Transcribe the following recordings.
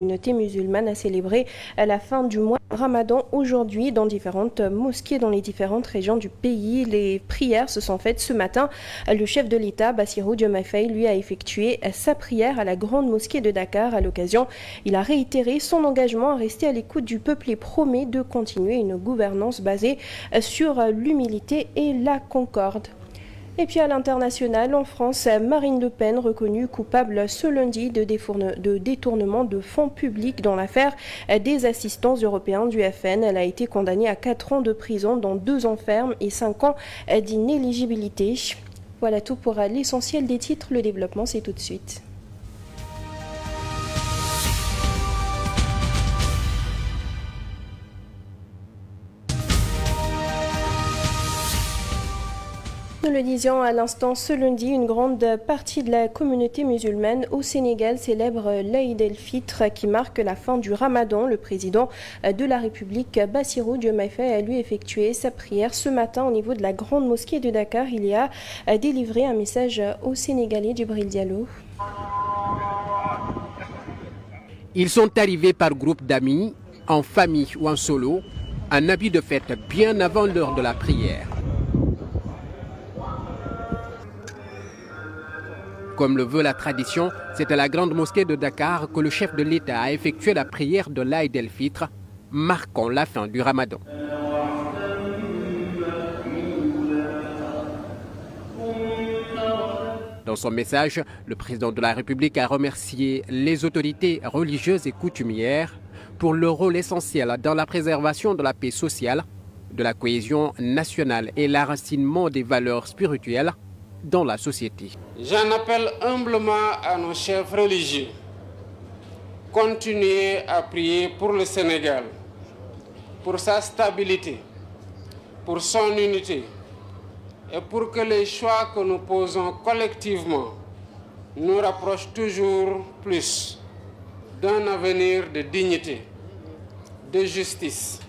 communauté musulmane a célébré la fin du mois de Ramadan aujourd'hui dans différentes mosquées dans les différentes régions du pays. Les prières se sont faites ce matin. Le chef de l'État, Bassirou Diomaye Faye, lui a effectué sa prière à la grande mosquée de Dakar. À l'occasion, il a réitéré son engagement à rester à l'écoute du peuple et promet de continuer une gouvernance basée sur l'humilité et la concorde. Et puis à l'international, en France, Marine Le Pen, reconnue coupable ce lundi de détournement de fonds publics dans l'affaire des assistants européens du FN. Elle a été condamnée à 4 ans de prison, dont 2 ans ferme et 5 ans d'inéligibilité. Voilà tout pour l'essentiel des titres. Le développement, c'est tout de suite. Nous le disions à l'instant, ce lundi, une grande partie de la communauté musulmane au Sénégal célèbre l'Aïd el-Fitr qui marque la fin du Ramadan. Le président de la République, Bassirou Diomaye Faye, a lui effectué sa prière ce matin au niveau de la grande mosquée de Dakar. Il y a délivré un message aux Sénégalais. Djibril Diallo. Ils sont arrivés par groupe d'amis, en famille ou en solo, en habit de fête bien avant l'heure de la prière. Comme le veut la tradition, c'est à la grande mosquée de Dakar que le chef de l'État a effectué la prière de l'Aïd el-Fitr, marquant la fin du Ramadan. Dans son message, le président de la République a remercié les autorités religieuses et coutumières pour leur rôle essentiel dans la préservation de la paix sociale, de la cohésion nationale et l'enracinement des valeurs spirituelles dans la société. J'en appelle humblement à nos chefs religieux. Continuez à prier pour le Sénégal, pour sa stabilité, pour son unité et pour que les choix que nous posons collectivement nous rapprochent toujours plus d'un avenir de dignité, de justice.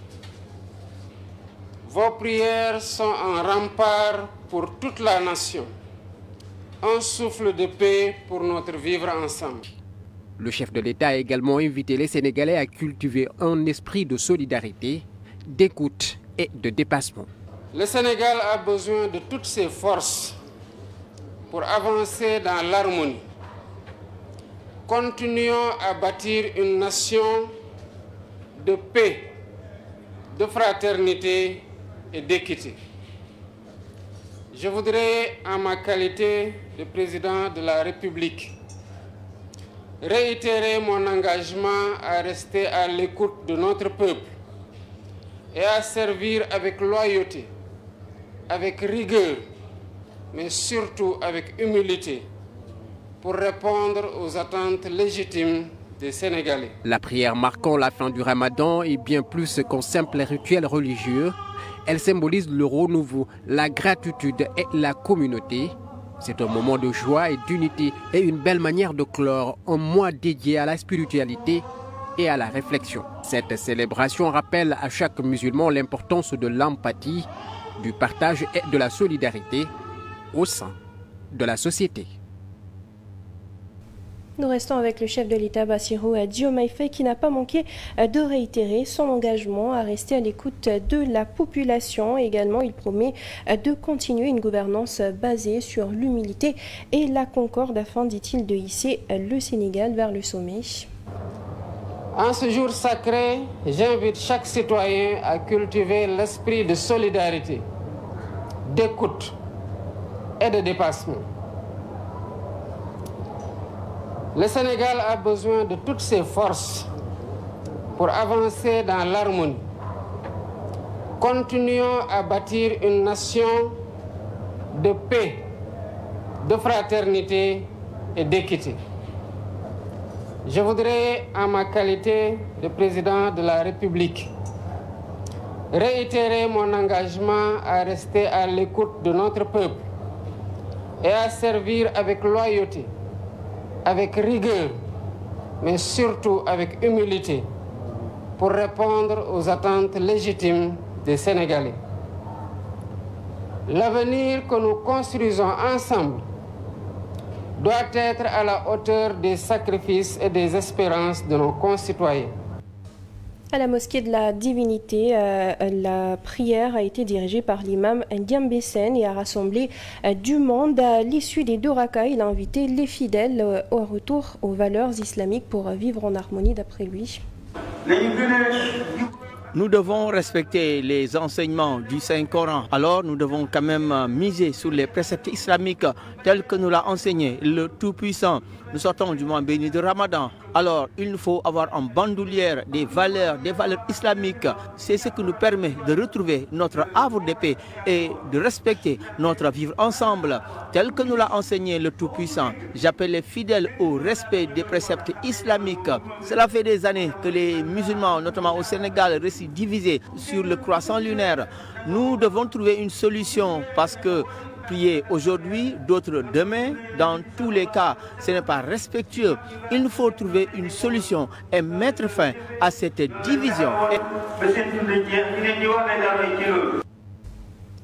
Vos prières sont un rempart pour toute la nation. Un souffle de paix pour notre vivre ensemble. Le chef de l'État a également invité les Sénégalais à cultiver un esprit de solidarité, d'écoute et de dépassement. Le Sénégal a besoin de toutes ses forces pour avancer dans l'harmonie. Continuons à bâtir une nation de paix, de fraternité et d'équité. Je voudrais, en ma qualité de président de la République, réitérer mon engagement à rester à l'écoute de notre peuple et à servir avec loyauté, avec rigueur, mais surtout avec humilité, pour répondre aux attentes légitimes des Sénégalais. La prière marquant la fin du Ramadan est bien plus qu'un simple rituel religieux. Elle symbolise le renouveau, la gratitude et la communauté. C'est un moment de joie et d'unité et une belle manière de clore un mois dédié à la spiritualité et à la réflexion. Cette célébration rappelle à chaque musulman l'importance de l'empathie, du partage et de la solidarité au sein de la société. Nous restons avec le chef de l'État, Bassirou Diomaye Faye, qui n'a pas manqué de réitérer son engagement à rester à l'écoute de la population. Également, il promet de continuer une gouvernance basée sur l'humilité et la concorde afin, dit-il, de hisser le Sénégal vers le sommet. En ce jour sacré, j'invite chaque citoyen à cultiver l'esprit de solidarité, d'écoute et de dépassement. Le Sénégal a besoin de toutes ses forces pour avancer dans l'harmonie. Continuons à bâtir une nation de paix, de fraternité et d'équité. Je voudrais, en ma qualité de président de la République, réitérer mon engagement à rester à l'écoute de notre peuple et à servir avec loyauté, avec rigueur, mais surtout avec humilité, pour répondre aux attentes légitimes des Sénégalais. L'avenir que nous construisons ensemble doit être à la hauteur des sacrifices et des espérances de nos concitoyens. À la mosquée de la Divinité, la prière a été dirigée par l'imam Ndiambe Sène et a rassemblé du monde. À l'issue des 2 rakas, il a invité les fidèles au retour aux valeurs islamiques pour vivre en harmonie d'après lui. Nous devons respecter les enseignements du Saint-Coran. Alors nous devons quand même miser sur les préceptes islamiques tels que nous l'a enseigné le Tout-Puissant. Nous sortons du mois béni de Ramadan. Alors il nous faut avoir en bandoulière des valeurs islamiques. C'est ce qui nous permet de retrouver notre havre de paix et de respecter notre vivre ensemble tel que nous l'a enseigné le Tout-Puissant. J'appelle les fidèles au respect des préceptes islamiques. Cela fait des années que les musulmans, notamment au Sénégal, restent divisés sur le croissant lunaire. Nous devons trouver une solution parce que prier aujourd'hui, d'autres demain, dans tous les cas, ce n'est pas respectueux. Il nous faut trouver une solution et mettre fin à cette division.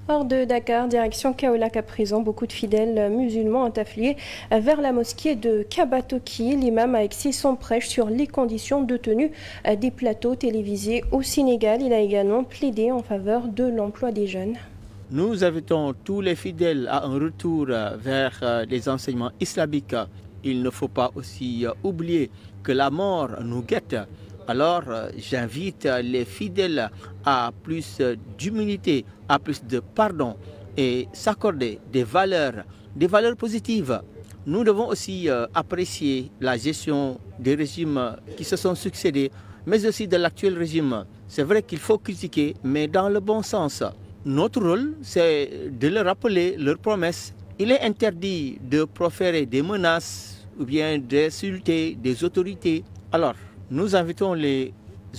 Hors de Dakar, direction Kaolack à présent, beaucoup de fidèles musulmans ont afflué vers la mosquée de Kabatoki. L'imam a exercé son prêche sur les conditions de tenue des plateaux télévisés au Sénégal. Il a également plaidé en faveur de l'emploi des jeunes. Nous invitons tous les fidèles à un retour vers les enseignements islamiques. Il ne faut pas aussi oublier que la mort nous guette. Alors j'invite les fidèles à plus d'humilité, à plus de pardon et s'accorder des valeurs positives. Nous devons aussi apprécier la gestion des régimes qui se sont succédés, mais aussi de l'actuel régime. C'est vrai qu'il faut critiquer, mais dans le bon sens. Notre rôle, c'est de leur rappeler leurs promesses. Il est interdit de proférer des menaces ou bien d'insulter des autorités. Alors, nous invitons les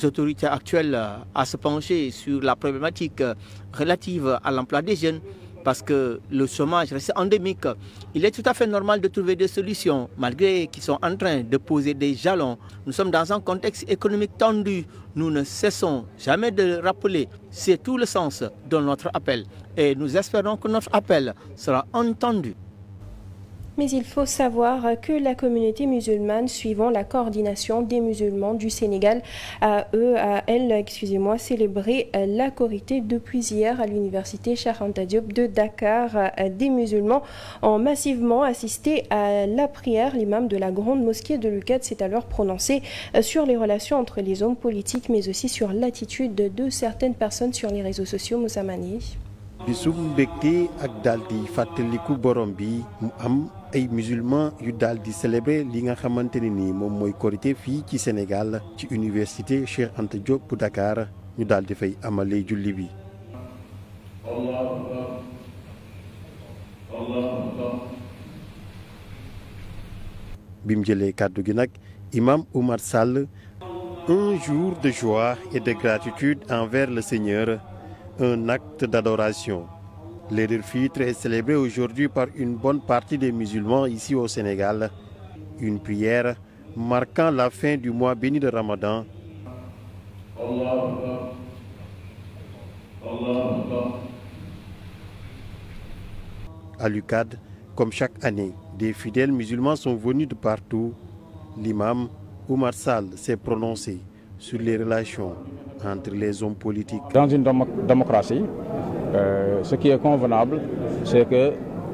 autorités actuelles à se pencher sur la problématique relative à l'emploi des jeunes parce que le chômage reste endémique. Il est tout à fait normal de trouver des solutions malgré qu'ils sont en train de poser des jalons. Nous sommes dans un contexte économique tendu. Nous ne cessons jamais de le rappeler. C'est tout le sens de notre appel et nous espérons que notre appel sera entendu. Mais il faut savoir que la communauté musulmane, suivant la coordination des musulmans du Sénégal, a célébré la Korité depuis hier à l'université Cheikh Anta Diop de Dakar. Des musulmans ont massivement assisté à la prière. L'imam de la grande mosquée de Lukad s'est alors prononcé sur les relations entre les hommes politiques, mais aussi sur l'attitude de certaines personnes sur les réseaux sociaux. Moussa Mani. bisum mbégte ak daldi fàttaliku borom bi mu am ay musulmans yu daldi célébrer li nga xamante ne ni moom mooy korité fii ci Sénégal ci université Cheikh Anta Diop bu Dakar ñu daldi fay amalee julli bi. Bim jëlee kàddu gi nag imam Oumar Sall, un jour de joie et de gratitude envers le Seigneur. Un acte d'adoration. L'Eid-el-Fitr est célébré aujourd'hui par une bonne partie des musulmans ici au Sénégal. Une prière marquant la fin du mois béni de Ramadan. À l'UCAD, comme chaque année, des fidèles musulmans sont venus de partout. L'imam Oumar Sall s'est prononcé sur les relations entre les hommes politiques. Dans une démocratie, ce qui est convenable, c'est que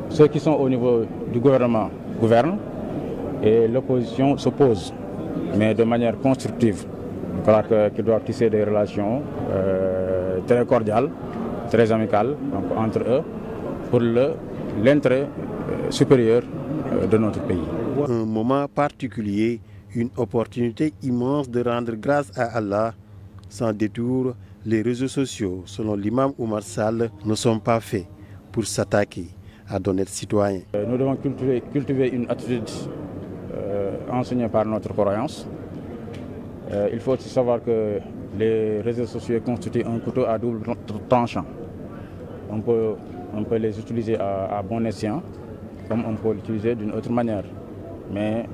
ceux qui sont au niveau du gouvernement gouvernent et l'opposition s'oppose, mais de manière constructive. Je crois qu'ils doivent tisser des relations très cordiales, très amicales donc, entre eux pour l'intérêt supérieur de notre pays. Un moment particulier, une opportunité immense de rendre grâce à Allah. Sans détour, les réseaux sociaux, selon l'imam Oumar Sall, ne sont pas faits pour s'attaquer à d'honnêtes citoyens. Nous devons cultiver une attitude enseignée par notre croyance. Il faut aussi savoir que les réseaux sociaux constituent un couteau à double tranchant. On peut les utiliser à bon escient, comme on peut l'utiliser d'une autre manière. Mais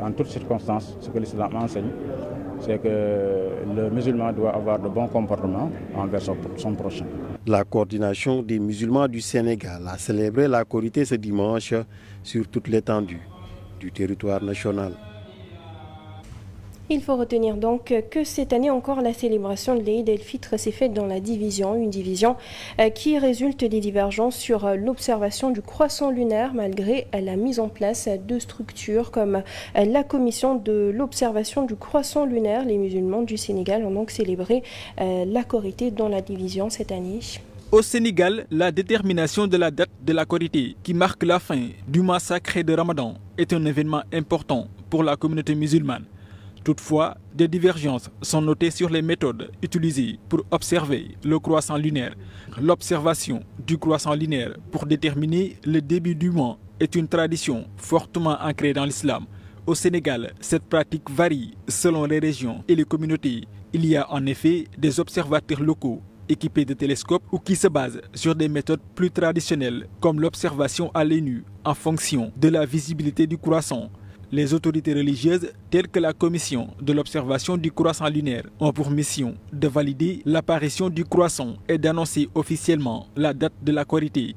en toutes circonstances, ce que l'islam enseigne, c'est que le musulman doit avoir de bons comportements envers son prochain. La coordination des musulmans du Sénégal a célébré la Korité ce dimanche sur toute l'étendue du territoire national. Il faut retenir donc que cette année encore, la célébration de l'Eid el-Fitr s'est faite dans la division, une division qui résulte des divergences sur l'observation du croissant lunaire malgré la mise en place de structures comme la commission de l'observation du croissant lunaire. Les musulmans du Sénégal ont donc célébré la Korité dans la division cette année. Au Sénégal, la détermination de la date de la Korité, qui marque la fin du mois sacré de Ramadan, est un événement important pour la communauté musulmane. Toutefois, des divergences sont notées sur les méthodes utilisées pour observer le croissant lunaire. L'observation du croissant lunaire pour déterminer le début du mois est une tradition fortement ancrée dans l'islam. Au Sénégal, cette pratique varie selon les régions et les communautés. Il y a en effet des observateurs locaux équipés de télescopes ou qui se basent sur des méthodes plus traditionnelles comme l'observation à l'œil nu en fonction de la visibilité du croissant. Les autorités religieuses, telles que la commission de l'observation du croissant lunaire, ont pour mission de valider l'apparition du croissant et d'annoncer officiellement la date de la Korité.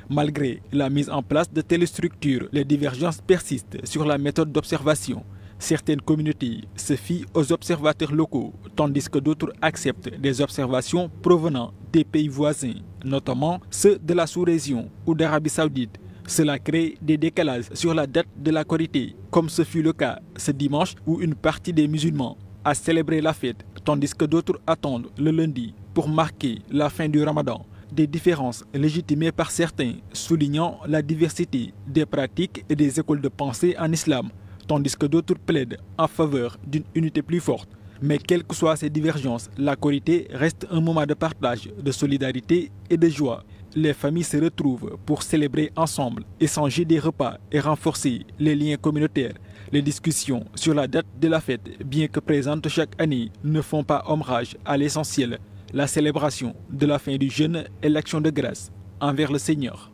Malgré la mise en place de telles structures, les divergences persistent sur la méthode d'observation. Certaines communautés se fient aux observateurs locaux, tandis que d'autres acceptent des observations provenant des pays voisins, notamment ceux de la sous-région ou d'Arabie Saoudite. Cela crée des décalages sur la date de la Korité, comme ce fut le cas ce dimanche où une partie des musulmans a célébré la fête, tandis que d'autres attendent le lundi pour marquer la fin du Ramadan. Des différences légitimées par certains, soulignant la diversité des pratiques et des écoles de pensée en islam, tandis que d'autres plaident en faveur d'une unité plus forte. Mais quelles que soient ces divergences, la Korité reste un moment de partage, de solidarité et de joie. Les familles se retrouvent pour célébrer ensemble, échanger des repas et renforcer les liens communautaires. Les discussions sur la date de la fête, bien que présentes chaque année, ne font pas hommage à l'essentiel, la célébration de la fin du jeûne et l'action de grâce envers le Seigneur.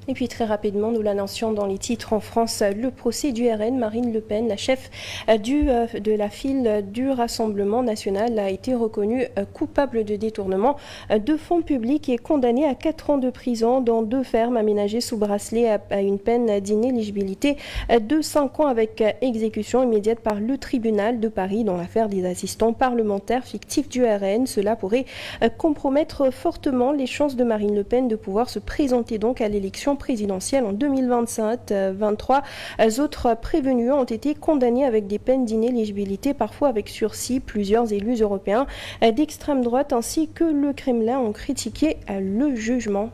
Et puis très rapidement, nous l'annoncions dans les titres en France, le procès du RN, Marine Le Pen, la chef de la file du Rassemblement national, a été reconnue coupable de détournement de fonds publics et condamnée à 4 ans de prison dans 2 fermes aménagées sous bracelet à une peine d'inéligibilité de 5 ans avec exécution immédiate par le tribunal de Paris dans l'affaire des assistants parlementaires fictifs du RN. Cela pourrait compromettre fortement les chances de Marine Le Pen de pouvoir se présenter donc à l'élection présidentielle en 2025. 23 autres prévenus ont été condamnés avec des peines d'inéligibilité, parfois avec sursis. Plusieurs élus européens d'extrême droite ainsi que le Kremlin ont critiqué le jugement.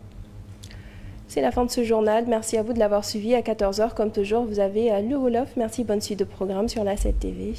C'est la fin de ce journal. Merci à vous de l'avoir suivi. À 14h, comme toujours, vous avez le Wolof. Merci, bonne suite de programme sur la 7 TV.